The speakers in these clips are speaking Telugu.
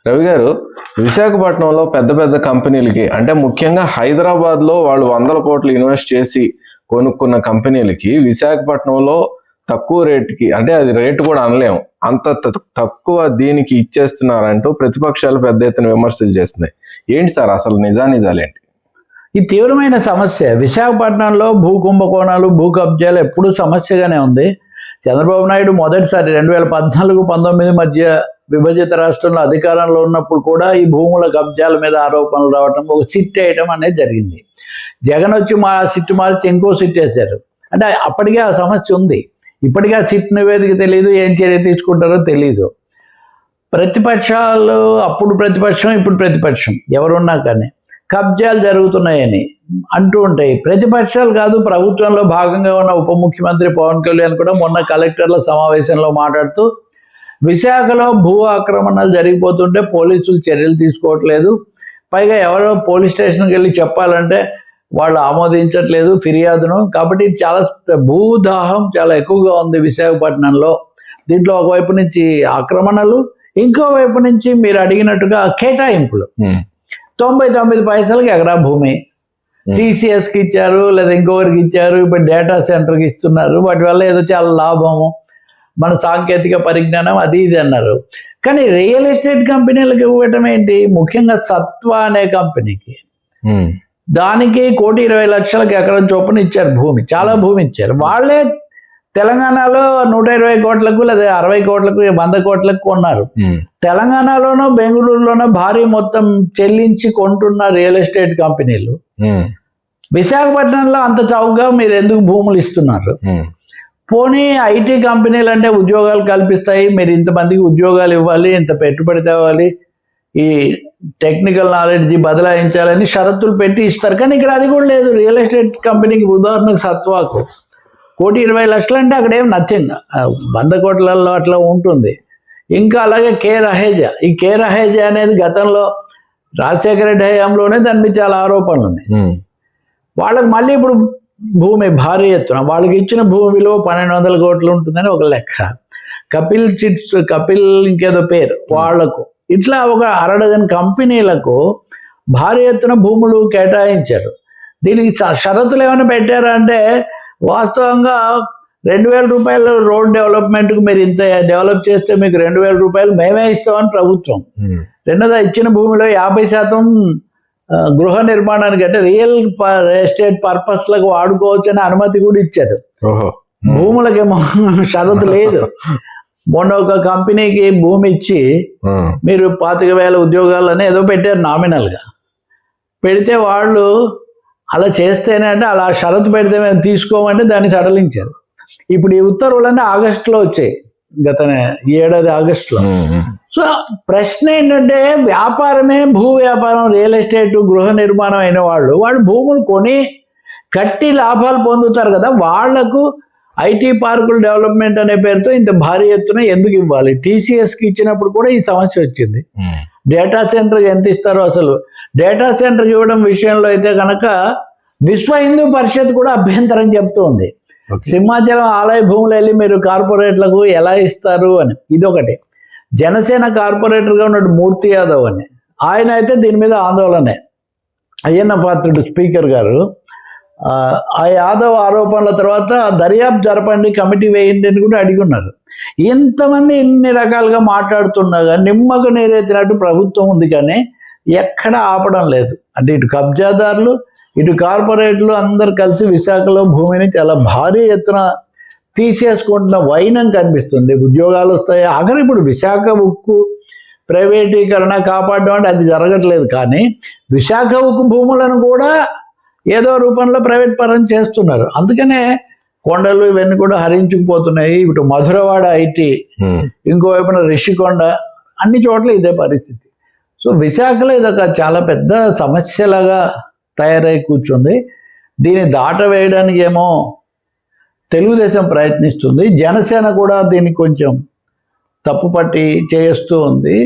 రవి గారు, విశాఖపట్నంలో పెద్ద పెద్ద కంపెనీలకి అంటే ముఖ్యంగా హైదరాబాద్లో వాళ్ళు 100 కోట్లు ఇన్వెస్ట్ చేసి కొనుక్కున్న కంపెనీలకి విశాఖపట్నంలో తక్కువ రేటుకి, అంటే అది రేటు కూడా అనలేము, అంత తక్కువ దీనికి ఇచ్చేస్తున్నారంటూ ప్రతిపక్షాలు పెద్ద ఎత్తున విమర్శలు చేస్తున్నాయి. ఏంటి సార్ అసలు నిజానిజాలేంటి? ఈ తీవ్రమైన సమస్య. విశాఖపట్నంలో భూ కుంభకోణాలు, భూ కబ్జాలు ఎప్పుడూ సమస్యగానే ఉంది. చంద్రబాబు నాయుడు మొదటిసారి 2014-19 మధ్య విభజిత రాష్ట్రంలో అధికారంలో ఉన్నప్పుడు కూడా ఈ భూముల కబ్జాల మీద ఆరోపణలు రావటం, ఒక సిట్ వేయటం అనేది జరిగింది. జగన్ వచ్చి మా సిట్ మార్చి ఇంకో సిట్ వేశారు. అంటే అప్పటికే ఆ సమస్య ఉంది. ఇప్పటికే ఆ సిట్ నివేదిక తెలియదు, ఏం చర్య తీసుకుంటారో తెలియదు. ప్రతిపక్షాలు, అప్పుడు ప్రతిపక్షం ఇప్పుడు ప్రతిపక్షం ఎవరున్నా కానీ కబ్జాలు జరుగుతున్నాయని అంటూ ఉంటాయి. ప్రతిపక్షాలు కాదు, ప్రభుత్వంలో భాగంగా ఉన్న ఉప ముఖ్యమంత్రి పవన్ కళ్యాణ్ కూడా మొన్న కలెక్టర్ల సమావేశంలో మాట్లాడుతూ విశాఖలో భూ ఆక్రమణలు జరిగిపోతుంటే పోలీసులు చర్యలు తీసుకోవట్లేదు, పైగా ఎవరో పోలీస్ స్టేషన్కి వెళ్ళి చెప్పాలంటే వాళ్ళు ఆమోదించట్లేదు ఫిర్యాదును. కాబట్టి చాలా భూదాహం చాలా ఎక్కువగా ఉంది విశాఖపట్నంలో. దీంట్లో ఒకవైపు నుంచి ఆక్రమణలు, ఇంకోవైపు నుంచి మీరు అడిగినట్టుగా కేటాయింపులు. 99 పైసలకి ఎకరా భూమి టీసీఎస్కి ఇచ్చారు, లేదా ఇంకొకరికి ఇచ్చారు, ఇప్పుడు డేటా సెంటర్కి ఇస్తున్నారు. వాటి వల్ల ఏదో చాలా లాభము, మన సాంకేతిక పరిజ్ఞానం అది ఇది అన్నారు. కానీ రియల్ ఎస్టేట్ కంపెనీలకు ఇవ్వటం ఏంటి? ముఖ్యంగా సత్వ అనే కంపెనీకి దానికి 1,20,00,000 ఎకరం చొప్పున ఇచ్చారు భూమి, చాలా భూమి ఇచ్చారు. వాళ్ళే తెలంగాణలో 120 కోట్లకు లేదా 60 కోట్లకు 100 కోట్లకు కొన్నారు. తెలంగాణలోనో బెంగళూరులోనో భారీ మొత్తం చెల్లించి కొంటున్న రియల్ ఎస్టేట్ కంపెనీలు విశాఖపట్నంలో అంత చౌకగా మీరు ఎందుకు భూములు ఇస్తున్నారు? పోనీ ఐటీ కంపెనీలు అంటే ఉద్యోగాలు కల్పిస్తాయి, మీరు ఇంతమందికి ఉద్యోగాలు ఇవ్వాలి, ఇంత పెట్టుబడి తేవాలి, ఈ టెక్నికల్ నాలెడ్జ్ బదలాయించాలని షరతులు పెట్టి ఇస్తారు. కానీ ఇక్కడ అది కూడా లేదు. రియల్ ఎస్టేట్ కంపెనీకి ఉదాహరణకు సత్వాకు 1,20,00,000 అంటే అక్కడ ఏం నథింగ్, 100 కోట్లలో అట్లా ఉంటుంది. ఇంకా అలాగే కే రహేజా, ఈ కే రహేజా అనేది గతంలో రాజశేఖర రెడ్డి హయాంలోనే దాని మీద చాలా ఆరోపణలు ఉన్నాయి. వాళ్ళకి మళ్ళీ ఇప్పుడు భూమి భారీ ఎత్తున, వాళ్ళకి ఇచ్చిన భూమి విలువ 1,200 కోట్లు ఉంటుందని ఒక లెక్క. కపిల్ చిట్స్, కపిల్ ఇంకేదో పేరు వాళ్లకు, ఇట్లా ఒక 6 డజన్ కంపెనీలకు భారీ ఎత్తున భూములు కేటాయించారు. దీనికి షరతులు ఏమైనా పెట్టారా అంటే, వాస్తవంగా 2,000 రూపాయలు రోడ్ డెవలప్మెంట్కు మీరు ఇంత డెవలప్ చేస్తే మీకు 2,000 రూపాయలు మేమే ఇస్తామని ప్రభుత్వం. రెండోది, ఇచ్చిన భూమిలో 50% గృహ నిర్మాణానికి అంటే రియల్ ఎస్టేట్ పర్పస్లకు వాడుకోవచ్చని అనుమతి కూడా ఇచ్చారు. భూములకేమో షరతు లేదు. మొన్న ఒక కంపెనీకి భూమి ఇచ్చి మీరు 25,000 ఉద్యోగాలని ఏదో పెట్టారు నామినల్గా. పెడితే వాళ్ళు అలా చేస్తేనే అంటే అలా షరతు పెడితే మేము తీసుకోమంటే దాన్ని సడలించారు. ఇప్పుడు ఈ ఉత్తర్వులన్నీ ఆగస్టులో వచ్చాయి, గత ఏడాది ఆగస్టులో. సో ప్రశ్న ఏంటంటే, వ్యాపారమే భూ వ్యాపారం, రియల్ ఎస్టేట్ గృహ నిర్మాణం అయిన వాళ్ళు భూములు కొని కట్టి లాభాలు పొందుతారు కదా, వాళ్లకు ఐటీ పార్కుల డెవలప్మెంట్ అనే పేరుతో ఇంత భారీ ఎత్తున ఎందుకు ఇవ్వాలి? టీసీఎస్కి ఇచ్చినప్పుడు కూడా ఈ సమస్య వచ్చింది. డేటా సెంటర్కి ఎంత ఇస్తారో అసలు. డేటా సెంటర్కి ఇవ్వడం విషయంలో అయితే కనుక విశ్వ హిందూ పరిషత్ కూడా అభ్యంతరం చెప్తోంది. సింహాచలం ఆలయ భూములు వెళ్ళి మీరు కార్పొరేట్లకు ఎలా ఇస్తారు అని. ఇదొకటి. జనసేన కార్పొరేటర్గా ఉన్నాడు మూర్తి యాదవ్ అని, ఆయన అయితే దీని మీద ఆందోళనే. అయ్యన్న పాత్రుడు స్పీకర్ గారు ఆ యాదవ్ ఆరోపణల తర్వాత దర్యాప్తు జరపండి, కమిటీ వేయండి అని కూడా అడిగున్నారు. ఇంతమంది ఇన్ని రకాలుగా మాట్లాడుతున్నా కానీ నిమ్మకు నీరెత్తినట్టు ప్రభుత్వం ఉంది, కానీ ఎక్కడ ఆపడం లేదు. అంటే ఇటు కబ్జాదారులు, ఇటు కార్పొరేట్లు అందరు కలిసి విశాఖలో భూమిని చాలా భారీ ఎత్తున తీసేసుకుంటున్న వైనం కనిపిస్తుంది. ఉద్యోగాలు వస్తాయి. ఆఖరి ఇప్పుడు విశాఖ ఉక్కు ప్రైవేటీకరణ కాపాడడం అంటే అది జరగట్లేదు, కానీ విశాఖ ఉక్కు భూములను కూడా ఏదో రూపంలో ప్రైవేట్ పరం చేస్తున్నారు. అందుకనే కొండలు ఇవన్నీ కూడా హరించుకుపోతున్నాయి. ఇటు మధురవాడ ఐటీ, ఇంకోవైపున రిషికొండ, అన్ని చోట్ల ఇదే పరిస్థితి. సో విశాఖలో ఇదొక చాలా పెద్ద సమస్యలాగా తయారై కూర్చుంది. దీన్ని దాటవేయడానికి ఏమో తెలుగుదేశం ప్రయత్నిస్తుంది, జనసేన కూడా దీన్ని కొంచెం తప్పుపట్టి చేస్తూ ఉంది.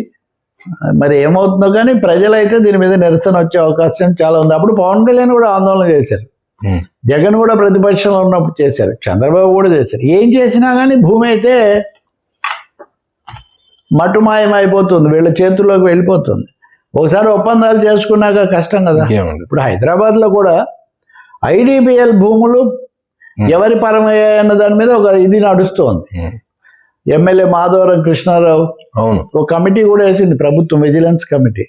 మరి ఏమవుతుందో కానీ ప్రజలైతే దీని మీద నిరసన వచ్చే అవకాశం చాలా ఉంది. అప్పుడు పవన్ కళ్యాణ్ కూడా ఆందోళన చేశారు, జగన్ కూడా ప్రతిపక్షంలో ఉన్నప్పుడు చేశారు, చంద్రబాబు కూడా చేశారు. ఏం చేసినా కానీ భూమి అయితే మటుమాయం అయిపోతుంది, వీళ్ళ చేతుల్లోకి వెళ్ళిపోతుంది. ఒకసారి ఒప్పందాలు చేసుకున్నాక కష్టం కదా. ఇంకేముంది. ఇప్పుడు హైదరాబాద్లో కూడా ఐడిపిఎల్ భూములు ఎవరి పరమయ్యాయన్న దాని మీద ఒక ఇది నడుస్తోంది. ఎమ్మెల్యే మాధవరం కృష్ణారావు అవును ఒక కమిటీ కూడా వేసింది ప్రభుత్వం, విజిలెన్స్ కమిటీ.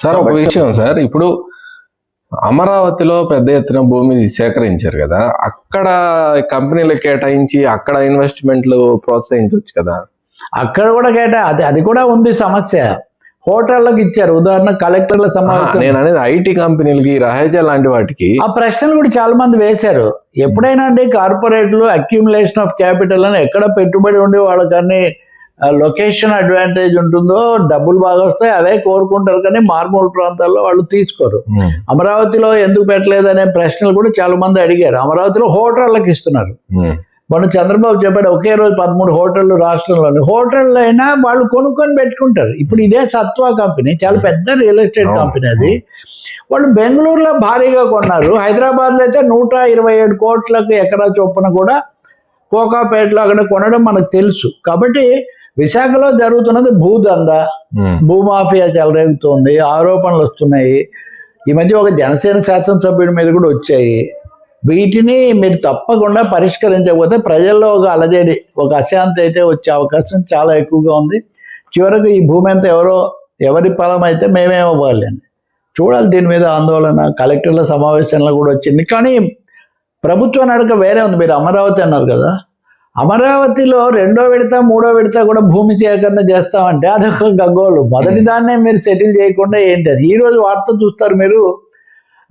సార్ ఒక విషయం సార్, ఇప్పుడు అమరావతిలో పెద్ద ఎత్తున భూమి సేకరించారు కదా, అక్కడ కంపెనీలు కేటాయించి అక్కడ ఇన్వెస్ట్మెంట్లు ప్రోత్సహించవచ్చు కదా. అక్కడ కూడా అది కూడా ఉంది సమస్య. హోటళ్ళకి ఇచ్చారు, ఉదాహరణ కలెక్టర్ల సమావేశం. నేను అనేది ఐటీ కంపెనీలకి, రహేజా లాంటి వాటికి ఆ ప్రశ్నలు కూడా చాలా మంది వేశారు. ఎప్పుడైనా అండి కార్పొరేట్లు అక్యుములేషన్ ఆఫ్ క్యాపిటల్ అని ఎక్కడ పెట్టుబడి ఉండి వాళ్ళకన్నీ లొకేషన్ అడ్వాంటేజ్ ఉంటుందో, డబ్బులు బాగా వస్తాయి, అవే కోరుకుంటారు. కానీ మారుమూల ప్రాంతాల్లో వాళ్ళు తీసుకోరు. అమరావతిలో ఎందుకు పెట్టలేదనే ప్రశ్నలు కూడా చాలా మంది అడిగారు. అమరావతిలో హోటళ్ళకి ఇస్తున్నారు. మొన్న చంద్రబాబు చెప్పాడు, ఒకే రోజు 13 హోటళ్ళు రాష్ట్రంలోని. హోటళ్ళు అయినా వాళ్ళు కొనుక్కొని పెట్టుకుంటారు. ఇప్పుడు ఇదే సత్వా కంపెనీ, చాలా పెద్ద రియల్ ఎస్టేట్ కంపెనీ. అది వాళ్ళు బెంగళూరులో భారీగా కొన్నారు. హైదరాబాద్లో అయితే 127 కోట్లకు ఎకరా చొప్పున కూడా కోకాపేటలో అక్కడ కొనడం మనకు తెలుసు. కాబట్టి విశాఖలో జరుగుతున్నది భూదందా, భూమాఫియా చెలరేగుతోంది, ఆరోపణలు వస్తున్నాయి. ఈ మధ్య ఒక జనసేన శాసనసభ్యుడి మీద కూడా వచ్చాయి. వీటిని మీరు తప్పకుండా పరిష్కరించకపోతే ప్రజల్లో ఒక అలజడి, ఒక అశాంతి అయితే వచ్చే అవకాశం చాలా ఎక్కువగా ఉంది. చివరకు ఈ భూమి అంతా ఎవరి పొలం అయితే మేమేమవ్వాలండి. చూడాలి దీని మీద ఆందోళన. కలెక్టర్ల సమావేశంలో కూడా వచ్చింది. కానీ ప్రభుత్వ నడక వేరే ఉంది. మీరు అమరావతి అన్నారు కదా, అమరావతిలో 2వ విడత 3వ విడత కూడా భూమి సేకరణ చేస్తామంటే అదొక గగ్గోలు. మొదటి దాన్నే మీరు సెటిల్ చేయకుండా ఏంటి అది. ఈరోజు వార్త చూస్తారు మీరు,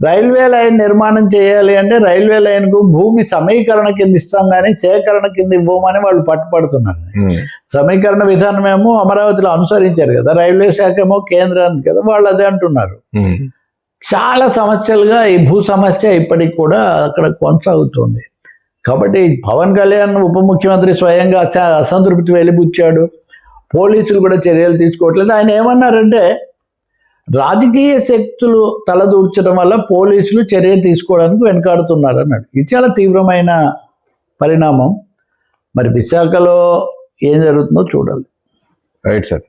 రైల్వే లైన్ నిర్మాణం చేయాలి అంటే రైల్వే లైన్కు భూమి సమీకరణ కింద ఇస్తాం కానీ సేకరణ కింద ఇవ్వమని వాళ్ళు పట్టుపడుతున్నారు. సమీకరణ విధానం ఏమో అమరావతిలో అనుసరించారు కదా, రైల్వే శాఖ ఏమో కేంద్రానికి కదా, వాళ్ళు అదే అంటున్నారు. చాలా సమస్యలుగా ఈ భూ సమస్య ఇప్పటికి కూడా అక్కడ కొనసాగుతుంది. కాబట్టి పవన్ కళ్యాణ్ ఉప ముఖ్యమంత్రి స్వయంగా అసంతృప్తి వెలిబుచ్చాడు. పోలీసులు కూడా చర్యలు తీసుకోవట్లేదు. ఆయన ఏమన్నారంటే, రాజకీయ శక్తులు తలదూర్చడం వల్ల పోలీసులు చర్య తీసుకోవడానికి వెనకాడుతున్నారు అన్నాడు. ఇది చాలా తీవ్రమైన పరిణామం. మరి విశాఖలో ఏం జరుగుతుందో చూడాలి. Right sir.